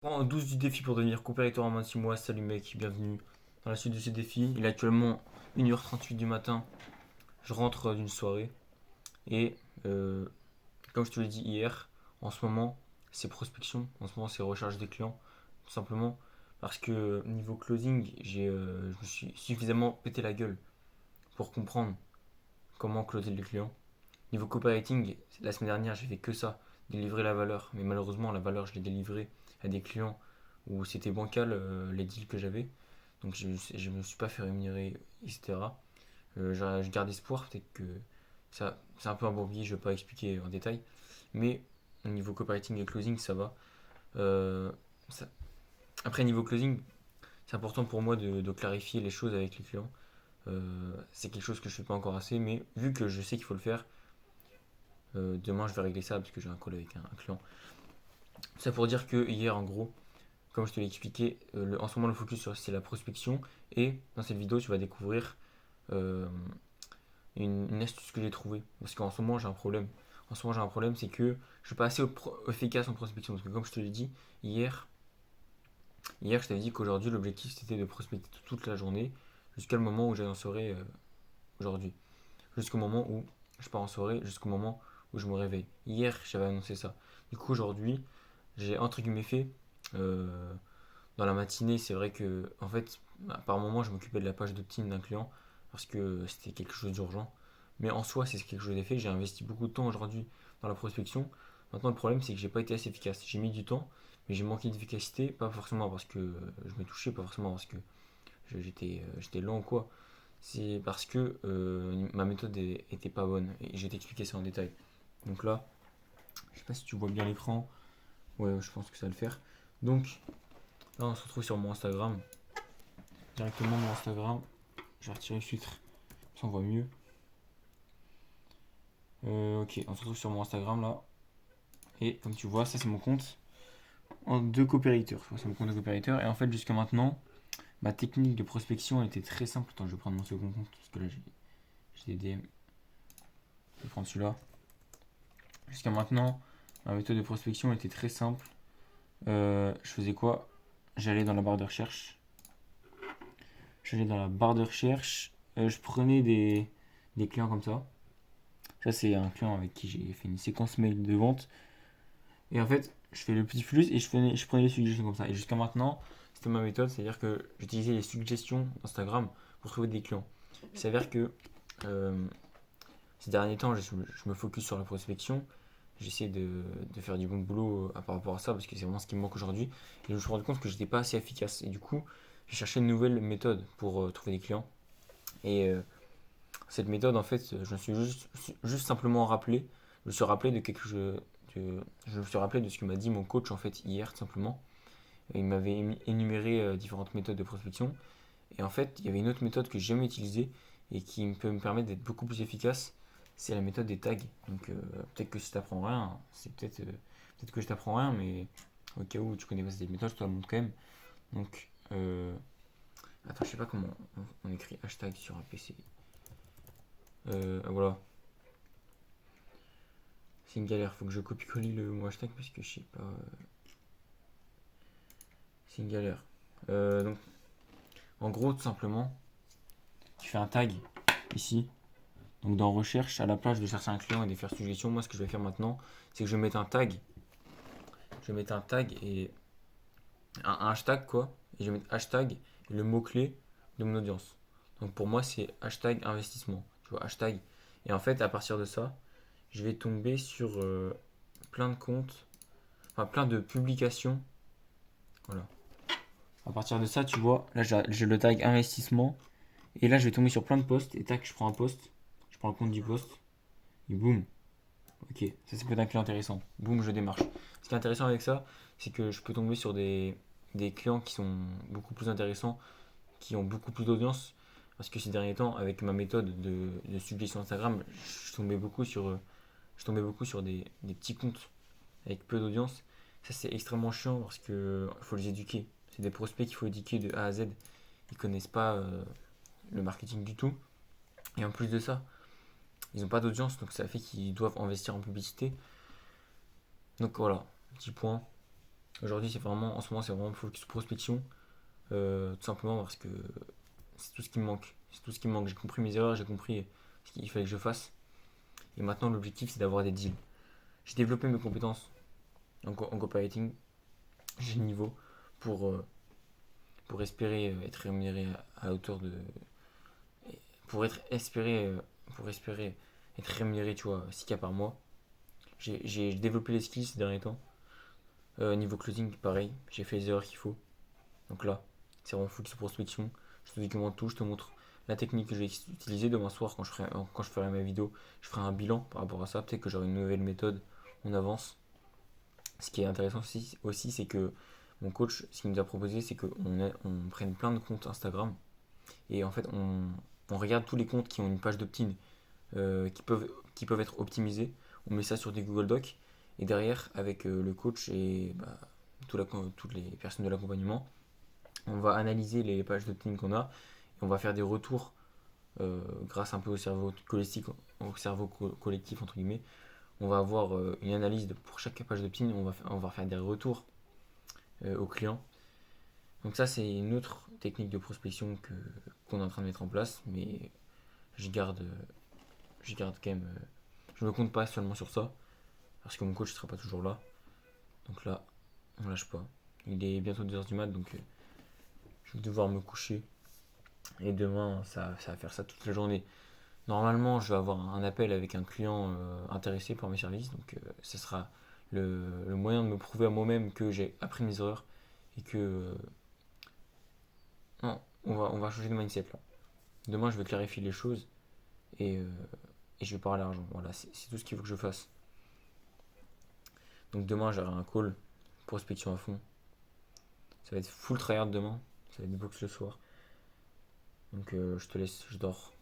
En 12 du défi pour devenir coopérateur en moins de 6 mois. Salut mec, bienvenue dans la suite de ces défis. Il est actuellement 1h38 du matin. Je rentre d'une soirée. Et comme je te l'ai dit hier, en ce moment, c'est prospection. En ce moment, c'est recherche des clients. Tout simplement parce que niveau closing, je me suis suffisamment pété la gueule pour comprendre comment closer les clients. Niveau copywriting, la semaine dernière, j'ai fait que ça, délivrer la valeur. Mais malheureusement, la valeur, je l'ai délivrée à des clients où c'était bancal les deals que j'avais. Donc je me suis pas fait rémunérer, etc. Je garde espoir, peut-être que ça, c'est un peu un bourbier, je vais pas expliquer en détail. Mais au niveau copywriting et closing, ça va. Euh, ça- Après, niveau closing, c'est important pour moi de clarifier les choses avec les clients. C'est quelque chose que je fais pas encore assez, mais vu que je sais qu'il faut le faire, demain je vais régler ça parce que j'ai un call avec un client. Ça pour dire que hier, en gros, comme je te l'ai expliqué, en ce moment le focus c'est la prospection. Et dans cette vidéo, tu vas découvrir euh, une astuce que j'ai trouvée. Parce qu'en ce moment, j'ai un problème. En ce moment, j'ai un problème, c'est que je suis pas assez efficace en prospection. Parce que comme je te l'ai dit, hier, hier je t'avais dit qu'aujourd'hui, l'objectif c'était de prospecter toute la journée jusqu'à le moment où j'allais en soirée aujourd'hui. Jusqu'au moment où je pars en soirée, jusqu'au moment où je me réveille. Hier, j'avais annoncé ça. Du coup, aujourd'hui, j'ai entre guillemets fait. euh, Dans la matinée, c'est vrai que, en fait, par moment, je m'occupais de la page d'opt-in d'un client parce que c'était quelque chose d'urgent. Mais en soi, c'est quelque chose d'effet. J'ai investi beaucoup de temps aujourd'hui dans la prospection. Maintenant, le problème, c'est que j'ai pas été assez efficace. J'ai mis du temps, mais j'ai manqué d'efficacité. Pas forcément parce que je me touchais, pas forcément parce que j'étais lent ou quoi. C'est parce que ma méthode était pas bonne. Et je vais t'expliquer ça en détail. Donc là, je sais pas si tu vois bien l'écran. Ouais, je pense que ça va le faire. Donc là, on se retrouve sur mon Instagram. Directement mon Instagram. Je vais retirer le filtre. Ça on voit mieux. Ok, on se retrouve sur mon Instagram là. Et comme tu vois, ça c'est mon compte en deux coopérateurs. C'est mon compte de coopérateur. Et en fait, jusqu'à maintenant, ma technique de prospection était très simple. Attends, je vais prendre mon second compte parce que là j'ai des DM. Je vais prendre celui-là. Jusqu'à maintenant, ma méthode de prospection était très simple. Je faisais quoi? J'allais dans la barre de recherche. J'allais dans la barre de recherche. Je prenais des clients comme ça. Ça, c'est un client avec qui j'ai fait une séquence mail de vente. Et en fait, je fais le petit flux et je prenais les suggestions comme ça. Et jusqu'à maintenant, c'était ma méthode, c'est-à-dire que j'utilisais les suggestions d'Instagram pour trouver des clients. Il s'avère que euh, ces derniers temps, je me focus sur la prospection. J'essaie de faire du bon boulot par rapport à ça parce que c'est vraiment ce qui me manque aujourd'hui. Et je me suis rendu compte que j'étais pas assez efficace. Et du coup, j'ai cherché une nouvelle méthode pour trouver des clients. Et cette méthode, en fait, je me suis juste simplement rappelé. Je me suis rappelé de quelque chose. Je me suis rappelé de ce que m'a dit mon coach en fait hier tout simplement. Et il m'avait énuméré différentes méthodes de prospection. Et en fait, il y avait une autre méthode que j'ai jamais utilisée et qui peut me permettre d'être beaucoup plus efficace. C'est la méthode des tags. Donc peut-être que si tu apprends rien, c'est peut-être que je t'apprends rien, mais au cas où tu connais pas cette méthode, je te la montre quand même. Donc attends, je sais pas comment on écrit hashtag sur un PC. Voilà, c'est une galère, faut que je copie-colle le mot hashtag parce que je sais pas. C'est une galère. Donc, en gros, tout simplement, tu fais un tag ici. Donc, dans recherche, à la place de chercher un client et de faire suggestion, moi, ce que je vais faire maintenant, c'est que je vais mettre un tag. Je vais mettre un tag et un hashtag, quoi. Et je vais mettre hashtag et le mot-clé de mon audience. Donc, pour moi, c'est hashtag investissement. Tu vois, hashtag. Et en fait, à partir de ça, je vais tomber sur plein de comptes, enfin, plein de publications. Voilà. À partir de ça, tu vois, là j'ai le tag investissement. Et là, je vais tomber sur plein de posts. Et tac, je prends un post. Je prends le compte du post. Et boum. Ok, ça peut être un client intéressant. Boum, je démarche. Ce qui est intéressant avec ça, c'est que je peux tomber sur des clients qui sont beaucoup plus intéressants, qui ont beaucoup plus d'audience. Parce que ces derniers temps, avec ma méthode de suggestion Instagram, je tombais beaucoup sur des petits comptes avec peu d'audience. Ça, c'est extrêmement chiant parce qu'il faut les éduquer. C'est des prospects qu'il faut éduquer de A à Z. Ils connaissent pas le marketing du tout. Et en plus de ça, ils n'ont pas d'audience, donc ça fait qu'ils doivent investir en publicité. Donc voilà, petit point. Aujourd'hui, en ce moment, c'est vraiment focus prospection. Tout simplement parce que c'est tout ce qui me manque. C'est tout ce qui me manque. J'ai compris mes erreurs, j'ai compris ce qu'il fallait que je fasse. Et maintenant, l'objectif, c'est d'avoir des deals. J'ai développé mes compétences en copywriting. J'ai le niveau pour, euh, pour espérer être rémunéré à hauteur de. Pour espérer être rémunéré, tu vois, 6K par mois. J'ai développé les skills ces derniers temps. Niveau closing, pareil, j'ai fait les erreurs qu'il faut. Donc là, c'est vraiment full prospection. Je te documente tout, je te montre la technique que je vais utiliser demain soir quand je ferai ma vidéo. Je ferai un bilan par rapport à ça. Peut-être que j'aurai une nouvelle méthode. On avance. Ce qui est intéressant aussi c'est que mon coach, ce qu'il nous a proposé, c'est on prenne plein de comptes Instagram. Et en fait, on regarde tous les comptes qui ont une page d'opt-in qui peuvent être optimisés. On met ça sur des Google Docs. Et derrière, avec le coach et toutes les personnes de l'accompagnement, on va analyser les pages d'opt-in qu'on a et on va faire des retours grâce un peu au cerveau collectif entre guillemets. On va avoir une analyse pour chaque page d'opt-in, on va faire des retours aux clients. Donc ça c'est une autre technique de prospection qu'on est en train de mettre en place, mais je garde quand même, je me compte pas seulement sur ça parce que mon coach ne sera pas toujours là. Donc là, on lâche pas. Il est bientôt 2h du mat, donc je vais devoir me coucher. Et demain, ça va faire ça toute la journée. Normalement, je vais avoir un appel avec un client intéressé par mes services. Donc, ce sera le moyen de me prouver à moi-même que j'ai appris mes erreurs et que. Non, on va changer de mindset là. Demain, je vais clarifier les choses et, euh, et je vais parler d'argent. Voilà, c'est tout ce qu'il faut que je fasse. Donc, demain, j'aurai un call prospection à fond. Ça va être full tryhard demain. Ça va être box le soir. Donc, je te laisse, je dors.